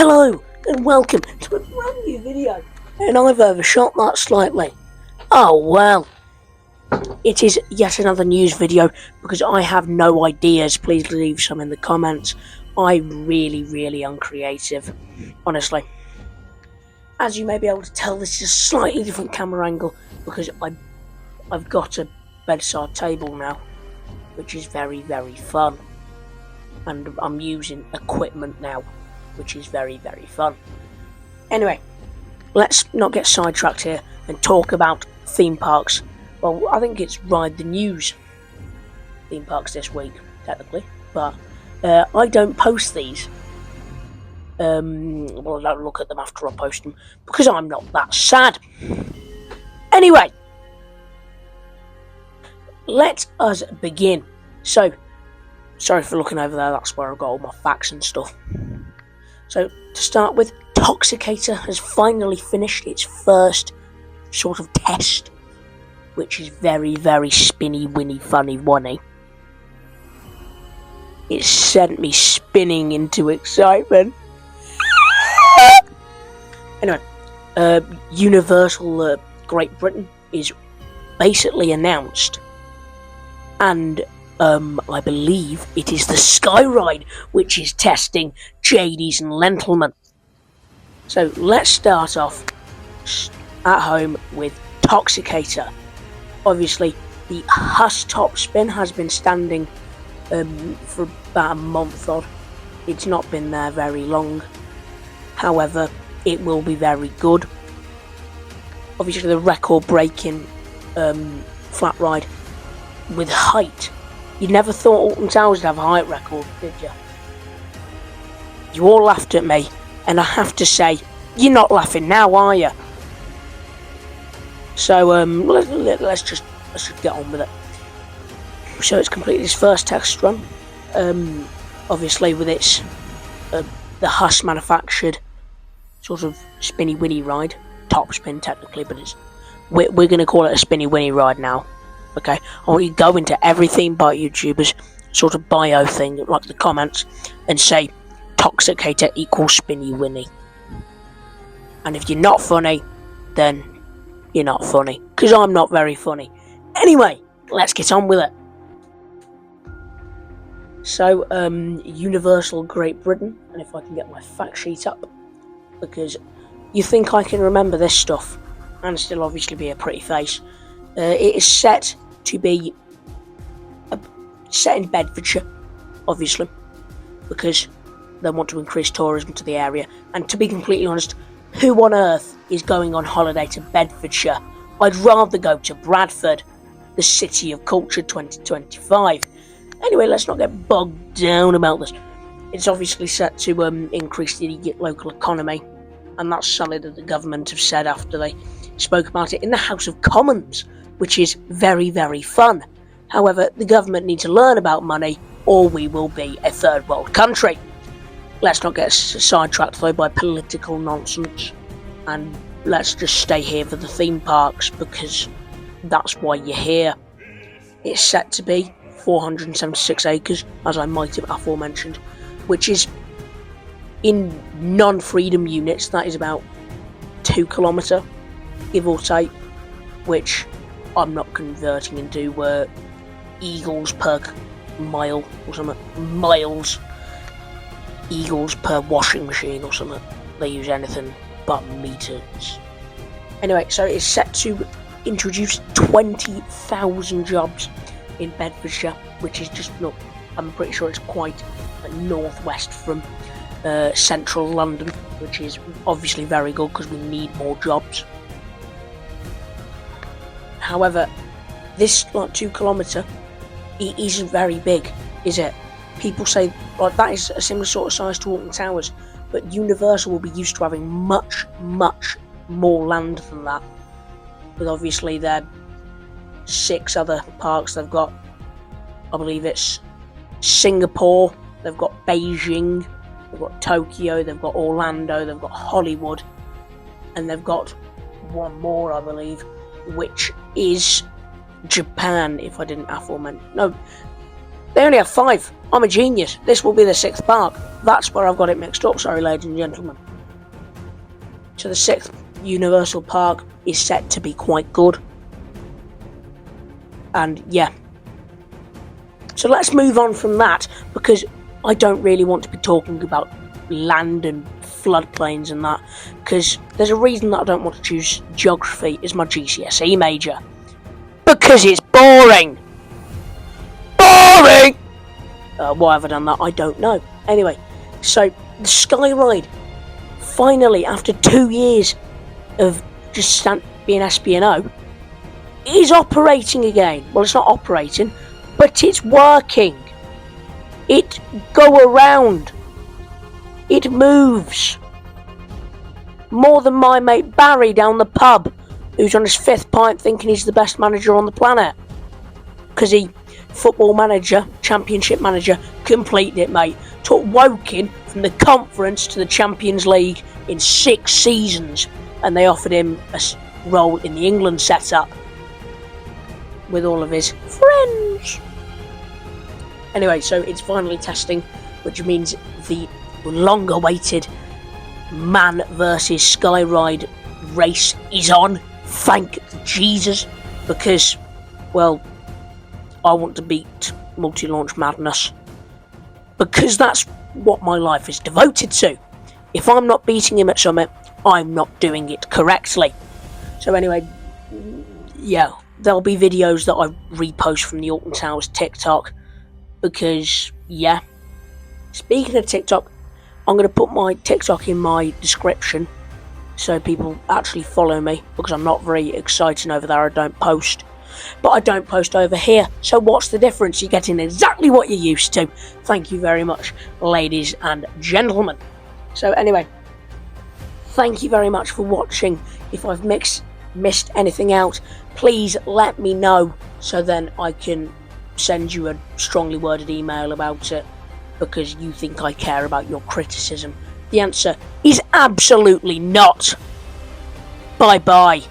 Hello and welcome to a brand new video, and I've overshot that slightly. Oh well, it is yet another news video because I have no ideas. Please leave some in the comments. I'm really uncreative, honestly. As you may be able to tell, this is a slightly different camera angle because I've got a bedside table now, which is very fun, and I'm using equipment now, which is very fun. Anyway, let's not get sidetracked here and talk about theme parks. Well, I think it's Ride the News theme parks this week, technically, but I don't post these. Well, I don't look at them after I post them because I'm not that sad. Anyway, let us begin. So, sorry for looking over there, that's where I've got all my facts and stuff. So, to start with, Toxicator has finally finished its first sort of test, which is very spinny, winny, funny, wonny. It sent me spinning into excitement. Anyway, Universal Great Britain is basically announced, and I believe it is the Sky Ride which is testing Jadies and Lentilman. So let's start off at home with Toxicator. Obviously, the Huss Top Spin has been standing for about a month odd. It's not been there very long. However, it will be very good. Obviously, the record-breaking flat ride with height. You never thought Alton Towers would have a height record, did you? You all laughed at me, and I have to say, you're not laughing now, are you? So let's just get on with it. So it's completed its first test run. Obviously, with its the Huss manufactured sort of spinny winny ride, top spin technically, but we're going to call it a spinny winny ride now. Okay, I want you to go into every theme park YouTubers sort of bio thing, like the comments, and say Toxicator equals spinny winny. And if you're not funny, then you're not funny, because I'm not very funny. Anyway, let's get on with it. So, Universal Great Britain, and if I can get my fact sheet up, because you think I can remember this stuff, and still obviously be a pretty face. It is set to be set in Bedfordshire, obviously, because they want to increase tourism to the area. And to be completely honest, who on earth is going on holiday to Bedfordshire? I'd rather go to Bradford, the City of Culture 2025. Anyway, let's not get bogged down about this. It's obviously set to increase the local economy, and that's something that the government have said after they spoke about it in the House of Commons, which is very fun. However, the government need to learn about money, or we will be a third world country. Let's not get sidetracked though by political nonsense, and let's just stay here for the theme parks, because that's why you're here. It's set to be 476 acres, as I might have aforementioned, which is, in non-freedom units, that is about 2 kilometre, give or take, which I'm not converting into eagles per mile or something. Miles. Eagles per washing machine or something. They use anything but meters. Anyway, so it's set to introduce 20,000 jobs in Bedfordshire, which is just not, I'm pretty sure it's quite northwest from central London, which is obviously very good because we need more jobs. However, this 2 kilometre, it isn't very big, is it? People say that is a similar sort of size to Alton Towers, but Universal will be used to having much more land than that. But obviously, there are 6 other parks they've got. I believe it's Singapore, they've got Beijing, they've got Tokyo, they've got Orlando, they've got Hollywood, and they've got one more, I believe, which is Japan, if I didn't aforemention. No, They only have 5. I'm a genius. This will be the 6th park. That's where I've got it mixed up, sorry ladies and gentlemen. So the 6th Universal Park is set to be quite good. And yeah. So let's move on from that, because I don't really want to be talking about land and floodplains and that, because there's a reason that I don't want to choose geography as my GCSE major. Because it's boring! Boring! Why have I done that? I don't know. Anyway, so the Sky Ride, finally, after 2 years of just being SPNO, is operating again. Well, it's not operating, but it's working. It go around. It moves. More than my mate Barry down the pub, who's on his 5th pint thinking he's the best manager on the planet. Because he, football manager, championship manager, completed it, mate. Took Woking from the conference to the Champions League in 6 seasons. And they offered him a role in the England setup with all of his friends. Anyway, so it's finally testing, which means the long-awaited man versus Sky Ride race is on. Thank Jesus, because, well, I want to beat Multi-Launch Madness, because that's what my life is devoted to. If I'm not beating him at Summit, I'm not doing it correctly. So anyway, yeah, there'll be videos that I repost from the Alton Towers TikTok, because, yeah, speaking of TikTok, I'm going to put my TikTok in my description so people actually follow me, because I'm not very exciting over there. I don't post, but I don't post over here. So what's the difference? You're getting exactly what you're used to. Thank you very much, ladies and gentlemen. So anyway, thank you very much for watching. If I've missed anything out, please let me know, so then I can send you a strongly worded email about it, because you think I care about your criticism. The answer is absolutely not. Bye bye.